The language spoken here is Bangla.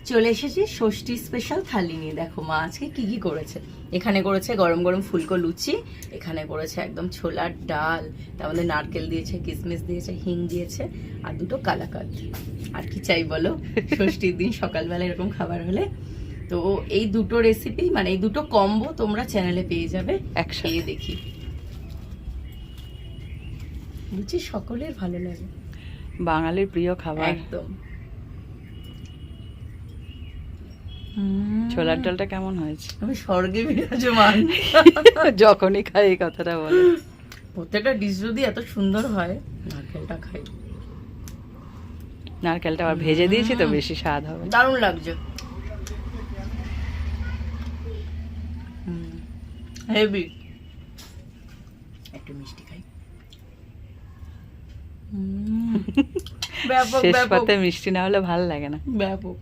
চলে এসেছি ষষ্ঠী স্পেশাল থালি নিয়ে। দেখো মা আজকে কি কি করেছে। এখানে করেছে গরম গরম ফুলকো লুচি, এখানে করেছে একদম ছোলার ডাল, তার মধ্যে নারকেল দিয়েছে, কিশমিশ দিয়েছে, হিং দিয়েছে, আর দুটো কালাকাঁদ। আর কি চাই বলো ষষ্ঠীর দিন সকালবেলা এরকম খাবার হলে। তো এই দুটো রেসিপি মানে এই দুটো কম্বো তোমরা চ্যানেলে পেয়ে যাবে একসাথে। দেখি লুচি সকলের ভালো লাগে, বাঙালির প্রিয় খাবার একদম। ছোলার ডালটা কেমন হয়েছে? আমি স্বর্গে বিরাজমান যখনই খাই এই কথাটা বলে। প্রত্যেকটা ডিশ যদি এত সুন্দর হয়, নারকেলটা খাই। নারকেলটা আবার ভেজে দিয়েছি তো বেশি স্বাদ হবে। দারুণ লাগছে, হেভি। একটু মিষ্টি খাই। ব্যাপক শেষ ব্যাপক পাতে মিষ্টি না হলে ভালো লাগে না। ব্যাপক।